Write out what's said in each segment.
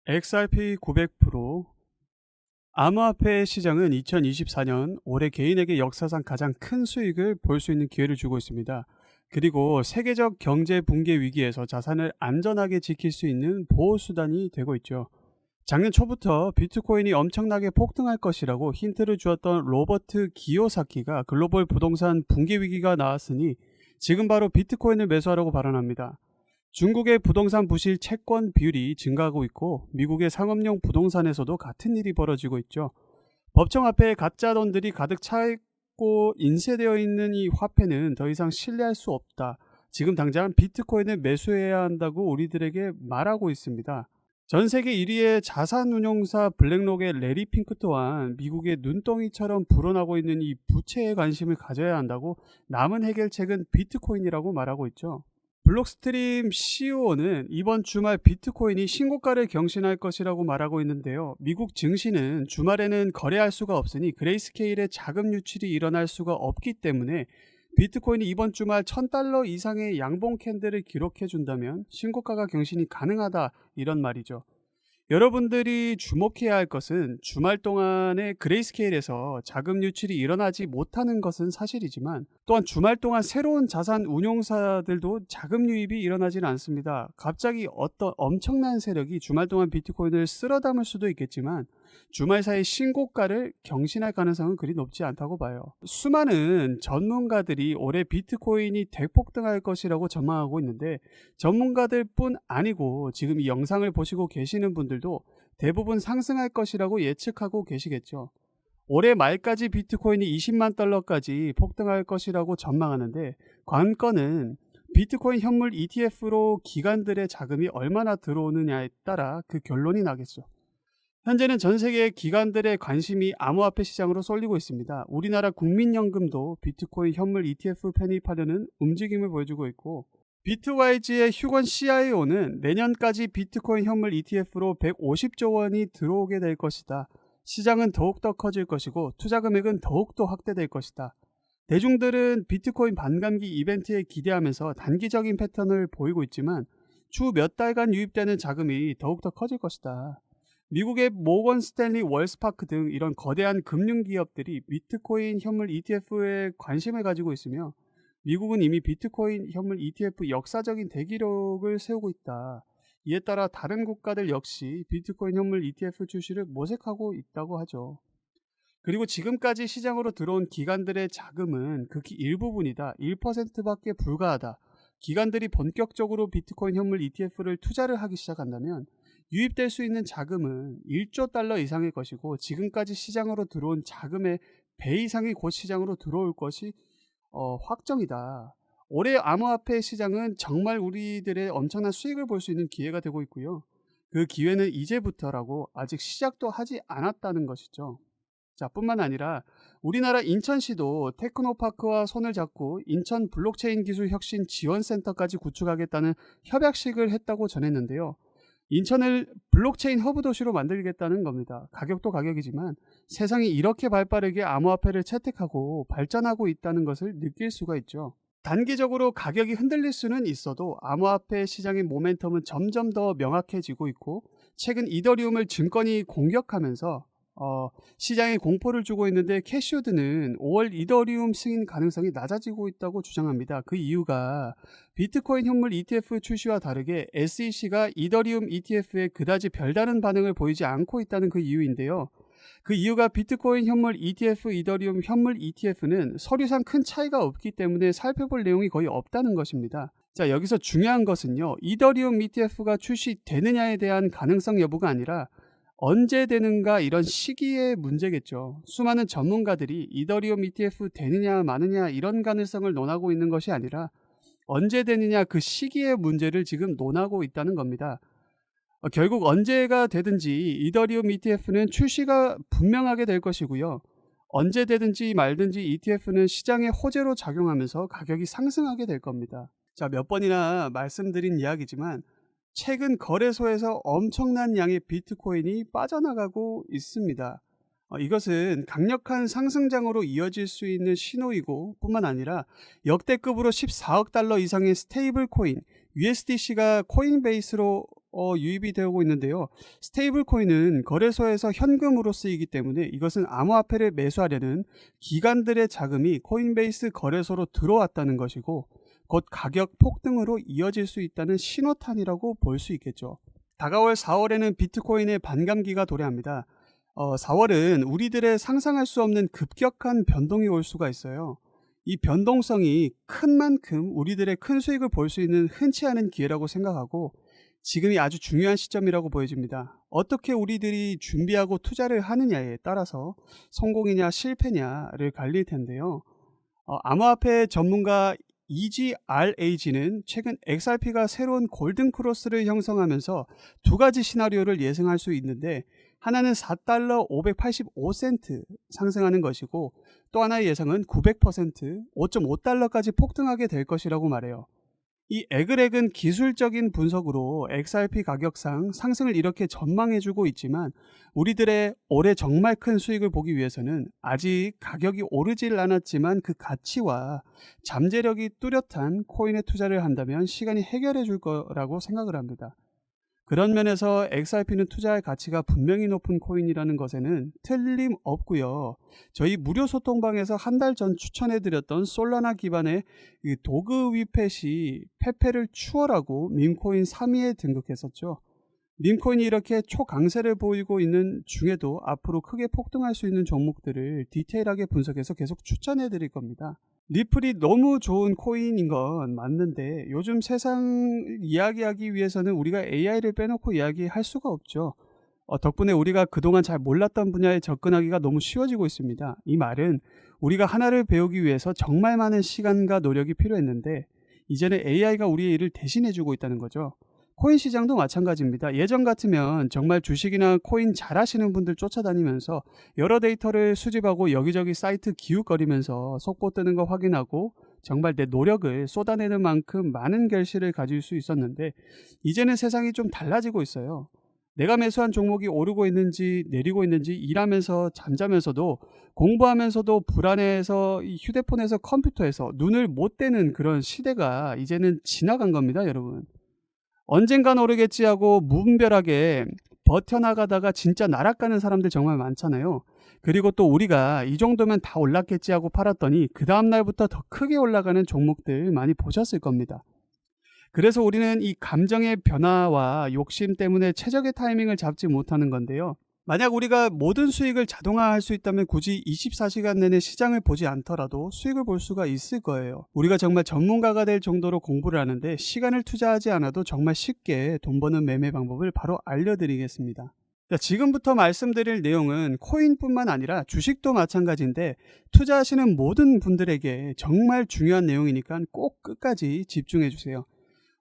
XRP 900% 암호화폐 시장은 2024년 올해 개인에게 역사상 가장 큰 수익을 볼 수 있는 기회를 주고 있습니다. 그리고 세계적 경제 붕괴 위기에서 자산을 안전하게 지킬 수 있는 보호 수단이 되고 있죠. 작년 초부터 비트코인이 엄청나게 폭등할 것이라고 힌트를 주었던 로버트 기요사키가 글로벌 부동산 붕괴 위기가 나왔으니 지금 바로 비트코인을 매수하라고 발언합니다. 중국의 부동산 부실 채권 비율이 증가하고 있고 미국의 상업용 부동산에서도 같은 일이 벌어지고 있죠. 법정 앞에 가짜 돈들이 가득 차 있고 인쇄되어 있는 이 화폐는 더 이상 신뢰할 수 없다. 지금 당장 비트코인을 매수해야 한다고 우리들에게 말하고 있습니다. 전 세계 1위의 자산운용사 블랙록의 레리 핑크 또한 미국의 눈덩이처럼 불어나고 있는 이 부채에 관심을 가져야 한다고 남은 해결책은 비트코인이라고 말하고 있죠. 블록스트림 CEO는 이번 주말 비트코인이 신고가를 경신할 것이라고 말하고 있는데요. 미국 증시는 주말에는 거래할 수가 없으니 그레이스케일의 자금 유출이 일어날 수가 없기 때문에 비트코인이 이번 주말 $1000 이상의 양봉 캔들을 기록해 준다면 신고가가 경신이 가능하다, 이런 말이죠. 여러분들이 주목해야 할 것은 주말 동안에 그레이스케일에서 자금 유출이 일어나지 못하는 것은 사실이지만 또한 주말 동안 새로운 자산 운용사들도 자금 유입이 일어나지는 않습니다. 갑자기 어떤 엄청난 세력이 주말 동안 비트코인을 쓸어 담을 수도 있겠지만 주말 사이 신고가를 경신할 가능성은 그리 높지 않다고 봐요. 수많은 전문가들이 올해 비트코인이 대폭등할 것이라고 전망하고 있는데 전문가들뿐 아니고 지금 이 영상을 보시고 계시는 분들도 대부분 상승할 것이라고 예측하고 계시겠죠. 올해 말까지 비트코인이 $200,000까지 폭등할 것이라고 전망하는데 관건은 비트코인 현물 ETF로 기관들의 자금이 얼마나 들어오느냐에 따라 그 결론이 나겠죠. 현재는 전 세계 기관들의 관심이 암호화폐 시장으로 쏠리고 있습니다. 우리나라 국민연금도 비트코인 현물 ETF 편입하려는 움직임을 보여주고 있고 비트와이즈의 휴건 CIO는 내년까지 비트코인 현물 ETF로 150조 원이 들어오게 될 것이다. 시장은 더욱더 커질 것이고 투자 금액은 더욱더 확대될 것이다. 대중들은 비트코인 반감기 이벤트에 기대하면서 단기적인 패턴을 보이고 있지만 추후 몇 달간 유입되는 자금이 더욱더 커질 것이다. 미국의 모건 스탠리, 월스파크 등 이런 거대한 금융기업들이 비트코인 현물 ETF에 관심을 가지고 있으며 미국은 이미 비트코인 현물 ETF 역사적인 대기록을 세우고 있다. 이에 따라 다른 국가들 역시 비트코인 현물 ETF 출시를 모색하고 있다고 하죠. 그리고 지금까지 시장으로 들어온 기관들의 자금은 극히 일부분이다. 1%밖에 불과하다. 기관들이 본격적으로 비트코인 현물 ETF를 투자를 하기 시작한다면 유입될 수 있는 자금은 1조 달러 이상일 것이고 지금까지 시장으로 들어온 자금의 배 이상이 곧 시장으로 들어올 것이 확정이다. 올해 암호화폐 시장은 정말 우리들의 엄청난 수익을 볼 수 있는 기회가 되고 있고요. 그 기회는 이제부터라고 아직 시작도 하지 않았다는 것이죠. 자, 뿐만 아니라 우리나라 인천시도 테크노파크와 손을 잡고 인천 블록체인 기술 혁신 지원센터까지 구축하겠다는 협약식을 했다고 전했는데요. 인천을 블록체인 허브 도시로 만들겠다는 겁니다. 가격도 가격이지만 세상이 이렇게 발빠르게 암호화폐를 채택하고 발전하고 있다는 것을 느낄 수가 있죠. 단기적으로 가격이 흔들릴 수는 있어도 암호화폐 시장의 모멘텀은 점점 더 명확해지고 있고 최근 이더리움을 증권이 공격하면서 시장에 공포를 주고 있는데 캐시우드는 5월 이더리움 승인 가능성이 낮아지고 있다고 주장합니다. 그 이유가 비트코인 현물 ETF 출시와 다르게 SEC가 이더리움 ETF에 그다지 별다른 반응을 보이지 않고 있다는 그 이유인데요. 그 이유가 비트코인 현물 ETF, 이더리움 현물 ETF는 서류상 큰 차이가 없기 때문에 살펴볼 내용이 거의 없다는 것입니다. 자, 여기서 중요한 것은요. 이더리움 ETF가 출시되느냐에 대한 가능성 여부가 아니라 언제 되는가 이런 시기의 문제겠죠. 수많은 전문가들이 이더리움 ETF 되느냐 마느냐 이런 가능성을 논하고 있는 것이 아니라 언제 되느냐 그 시기의 문제를 지금 논하고 있다는 겁니다. 결국 언제가 되든지 이더리움 ETF는 출시가 분명하게 될 것이고요. 언제 되든지 말든지 ETF는 시장의 호재로 작용하면서 가격이 상승하게 될 겁니다. 자, 몇 번이나 말씀드린 이야기지만 최근 거래소에서 엄청난 양의 비트코인이 빠져나가고 있습니다. 이것은 강력한 상승장으로 이어질 수 있는 신호이고 뿐만 아니라 역대급으로 $14억 이상의 스테이블 코인 USDC가 코인베이스로 유입이 되고 있는데요. 스테이블 코인은 거래소에서 현금으로 쓰이기 때문에 이것은 암호화폐를 매수하려는 기관들의 자금이 코인베이스 거래소로 들어왔다는 것이고, 곧 가격 폭등으로 이어질 수 있다는 신호탄이라고 볼 수 있겠죠. 다가올 4월에는 비트코인의 반감기가 도래합니다. 4월은 우리들의 상상할 수 없는 급격한 변동이 올 수가 있어요. 이 변동성이 큰 만큼 우리들의 큰 수익을 볼 수 있는 흔치 않은 기회라고 생각하고, 지금이 아주 중요한 시점이라고 보여집니다. 어떻게 우리들이 준비하고 투자를 하느냐에 따라서 성공이냐 실패냐를 갈릴 텐데요. 암호화폐 전문가 EGRAG는 최근 XRP가 새로운 골든 크로스를 형성하면서 두 가지 시나리오를 예상할 수 있는데, 하나는 $4 585센트 상승하는 것이고, 또 하나의 예상은 900% 5.5달러까지 폭등하게 될 것이라고 말해요. 이 에그렉은 기술적인 분석으로 XRP 가격상 상승을 이렇게 전망해주고 있지만, 우리들의 올해 정말 큰 수익을 보기 위해서는 아직 가격이 오르질 않았지만 그 가치와 잠재력이 뚜렷한 코인에 투자를 한다면 시간이 해결해 줄 거라고 생각을 합니다. 그런 면에서 XRP는 투자할 가치가 분명히 높은 코인이라는 것에는 틀림없고요. 저희 무료 소통방에서 한 달 전 추천해드렸던 솔라나 기반의 이 도그 위펫이 페페를 추월하고 밈코인 3위에 등극했었죠. 밈코인이 이렇게 초강세를 보이고 있는 중에도 앞으로 크게 폭등할 수 있는 종목들을 디테일하게 분석해서 계속 추천해 드릴 겁니다. 리플이 너무 좋은 코인인 건 맞는데, 요즘 세상 이야기하기 위해서는 우리가 AI를 빼놓고 이야기할 수가 없죠. 덕분에 우리가 그동안 잘 몰랐던 분야에 접근하기가 너무 쉬워지고 있습니다. 이 말은 우리가 하나를 배우기 위해서 정말 많은 시간과 노력이 필요했는데, 이제는 AI가 우리의 일을 대신해주고 있다는 거죠. 코인 시장도 마찬가지입니다. 예전 같으면 정말 주식이나 코인 잘 하시는 분들 쫓아다니면서 여러 데이터를 수집하고 여기저기 사이트 기웃거리면서 속보 뜨는 거 확인하고 정말 내 노력을 쏟아내는 만큼 많은 결실을 가질 수 있었는데, 이제는 세상이 좀 달라지고 있어요. 내가 매수한 종목이 오르고 있는지 내리고 있는지 일하면서 잠자면서도 공부하면서도 불안해서 이 휴대폰에서 컴퓨터에서 눈을 못 떼는 그런 시대가 이제는 지나간 겁니다, 여러분. 언젠간 오르겠지 하고 무분별하게 버텨나가다가 진짜 날아가는 사람들 정말 많잖아요. 그리고 또 우리가 이 정도면 다 올랐겠지 하고 팔았더니 그 다음날부터 더 크게 올라가는 종목들 많이 보셨을 겁니다. 그래서 우리는 이 감정의 변화와 욕심 때문에 최적의 타이밍을 잡지 못하는 건데요. 만약 우리가 모든 수익을 자동화할 수 있다면 굳이 24시간 내내 시장을 보지 않더라도 수익을 볼 수가 있을 거예요. 우리가 정말 전문가가 될 정도로 공부를 하는데 시간을 투자하지 않아도 정말 쉽게 돈 버는 매매 방법을 바로 알려드리겠습니다. 자, 지금부터 말씀드릴 내용은 코인뿐만 아니라 주식도 마찬가지인데, 투자하시는 모든 분들에게 정말 중요한 내용이니까 꼭 끝까지 집중해 주세요.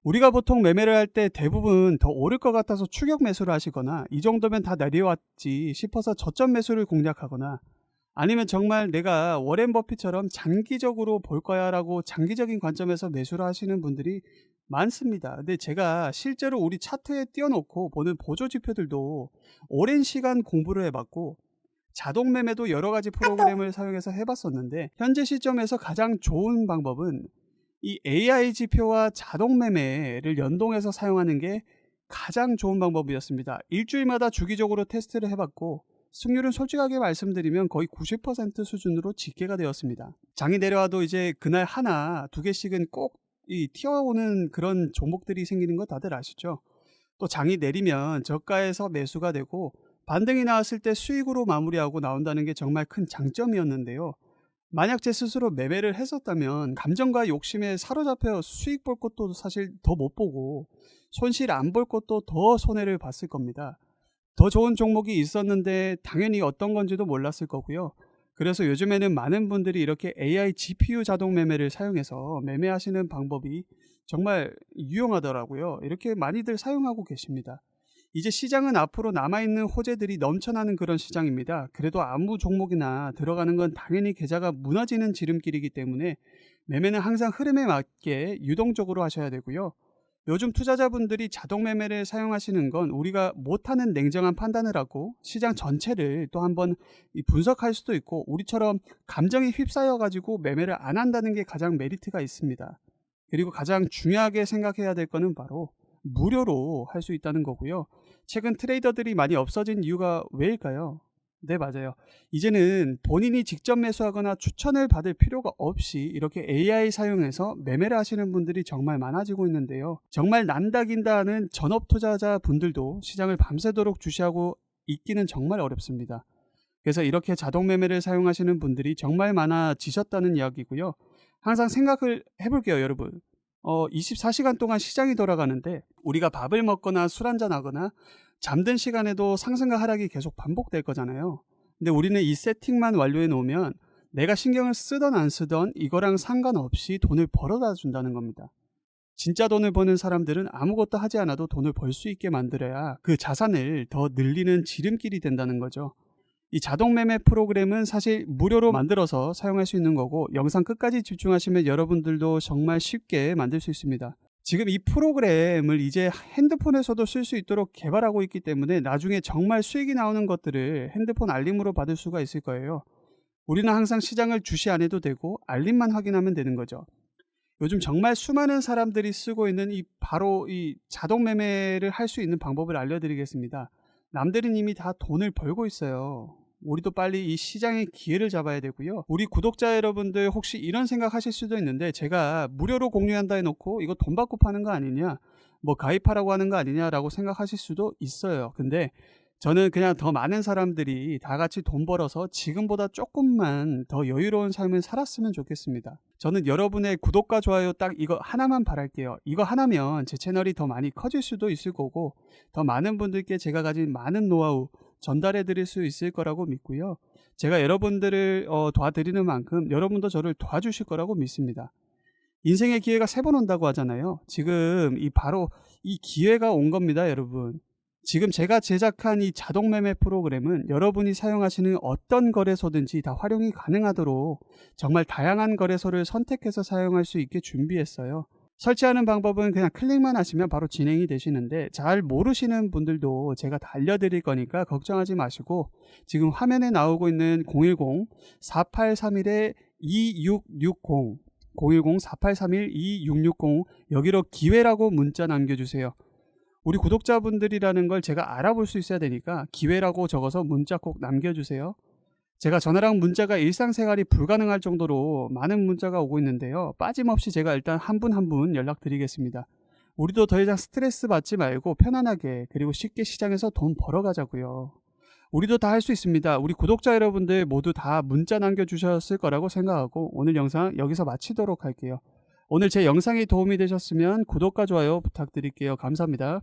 우리가 보통 매매를 할 때 대부분 더 오를 것 같아서 추격 매수를 하시거나, 이 정도면 다 내려왔지 싶어서 저점 매수를 공략하거나, 아니면 정말 내가 워렌 버핏처럼 장기적으로 볼 거야 라고 장기적인 관점에서 매수를 하시는 분들이 많습니다. 근데 제가 실제로 우리 차트에 띄워놓고 보는 보조 지표들도 오랜 시간 공부를 해봤고, 자동 매매도 여러 가지 프로그램을 사용해서 해봤었는데, 현재 시점에서 가장 좋은 방법은 이 AI 지표와 자동 매매를 연동해서 사용하는 게 가장 좋은 방법이었습니다. 일주일마다 주기적으로 테스트를 해봤고, 승률은 솔직하게 말씀드리면 거의 90% 수준으로 집계가 되었습니다. 장이 내려와도 이제 그날 하나 두 개씩은 꼭 튀어오는 그런 종목들이 생기는 거 다들 아시죠? 또 장이 내리면 저가에서 매수가 되고 반등이 나왔을 때 수익으로 마무리하고 나온다는 게 정말 큰 장점이었는데요. 만약 제 스스로 매매를 했었다면 감정과 욕심에 사로잡혀 수익 볼 것도 사실 더 못 보고 손실 안 볼 것도 더 손해를 봤을 겁니다. 더 좋은 종목이 있었는데 당연히 어떤 건지도 몰랐을 거고요. 그래서 요즘에는 많은 분들이 이렇게 AI GPU 자동 매매를 사용해서 매매하시는 방법이 정말 유용하더라고요. 이렇게 많이들 사용하고 계십니다. 이제 시장은 앞으로 남아있는 호재들이 넘쳐나는 그런 시장입니다. 그래도 아무 종목이나 들어가는 건 당연히 계좌가 무너지는 지름길이기 때문에 매매는 항상 흐름에 맞게 유동적으로 하셔야 되고요. 요즘 투자자분들이 자동 매매를 사용하시는 건 우리가 못하는 냉정한 판단을 하고 시장 전체를 또 한번 분석할 수도 있고, 우리처럼 감정에 휩싸여 가지고 매매를 안 한다는 게 가장 메리트가 있습니다. 그리고 가장 중요하게 생각해야 될 거는 바로 무료로 할 수 있다는 거고요. 최근 트레이더들이 많이 없어진 이유가 왜일까요? 네, 맞아요. 이제는 본인이 직접 매수하거나 추천을 받을 필요가 없이 이렇게 AI 사용해서 매매를 하시는 분들이 정말 많아지고 있는데요. 정말 난다긴다 하는 전업 투자자 분들도 시장을 밤새도록 주시하고 있기는 정말 어렵습니다. 그래서 이렇게 자동 매매를 사용하시는 분들이 정말 많아지셨다는 이야기고요. 항상 생각을 해볼게요, 여러분. 24시간 동안 시장이 돌아가는데 우리가 밥을 먹거나 술 한잔 하거나 잠든 시간에도 상승과 하락이 계속 반복될 거잖아요. 근데 우리는 이 세팅만 완료해 놓으면 내가 신경을 쓰던 안 쓰던 이거랑 상관없이 돈을 벌어다 준다는 겁니다. 진짜 돈을 버는 사람들은 아무것도 하지 않아도 돈을 벌 수 있게 만들어야 그 자산을 더 늘리는 지름길이 된다는 거죠. 이 자동 매매 프로그램은 사실 무료로 만들어서 사용할 수 있는 거고, 영상 끝까지 집중하시면 여러분들도 정말 쉽게 만들 수 있습니다. 지금 이 프로그램을 이제 핸드폰에서도 쓸 수 있도록 개발하고 있기 때문에 나중에 정말 수익이 나오는 것들을 핸드폰 알림으로 받을 수가 있을 거예요. 우리는 항상 시장을 주시 안 해도 되고 알림만 확인하면 되는 거죠. 요즘 정말 수많은 사람들이 쓰고 있는 바로 이 자동 매매를 할 수 있는 방법을 알려드리겠습니다. 남들은 이미 다 돈을 벌고 있어요. 우리도 빨리 이 시장의 기회를 잡아야 되고요. 우리 구독자 여러분들 혹시 이런 생각하실 수도 있는데, 제가 무료로 공유한다 해놓고 이거 돈 받고 파는 거 아니냐, 뭐 가입하라고 하는 거 아니냐라고 생각하실 수도 있어요. 근데 저는 그냥 더 많은 사람들이 다 같이 돈 벌어서 지금보다 조금만 더 여유로운 삶을 살았으면 좋겠습니다. 저는 여러분의 구독과 좋아요 딱 이거 하나만 바랄게요. 이거 하나면 제 채널이 더 많이 커질 수도 있을 거고, 더 많은 분들께 제가 가진 많은 노하우 전달해 드릴 수 있을 거라고 믿고요. 제가 여러분들을 도와드리는 만큼 여러분도 저를 도와주실 거라고 믿습니다. 인생의 기회가 3번 온다고 하잖아요. 지금 바로 이 기회가 온 겁니다, 여러분. 지금 제가 제작한 이 자동 매매 프로그램은 여러분이 사용하시는 어떤 거래소든지 다 활용이 가능하도록 정말 다양한 거래소를 선택해서 사용할 수 있게 준비했어요. 설치하는 방법은 그냥 클릭만 하시면 바로 진행이 되시는데, 잘 모르시는 분들도 제가 다 알려드릴 거니까 걱정하지 마시고, 지금 화면에 나오고 있는 010-4831-2660 010-4831-2660 여기로 기회라고 문자 남겨주세요. 우리 구독자분들이라는 걸 제가 알아볼 수 있어야 되니까 기회라고 적어서 문자 꼭 남겨주세요. 제가 전화랑 문자가 일상생활이 불가능할 정도로 많은 문자가 오고 있는데요. 빠짐없이 제가 일단 한 분 한 분 연락드리겠습니다. 우리도 더 이상 스트레스 받지 말고 편안하게, 그리고 쉽게 시장에서 돈 벌어가자고요. 우리도 다 할 수 있습니다. 우리 구독자 여러분들 모두 다 문자 남겨주셨을 거라고 생각하고 오늘 영상 여기서 마치도록 할게요. 오늘 제 영상이 도움이 되셨으면 구독과 좋아요 부탁드릴게요. 감사합니다.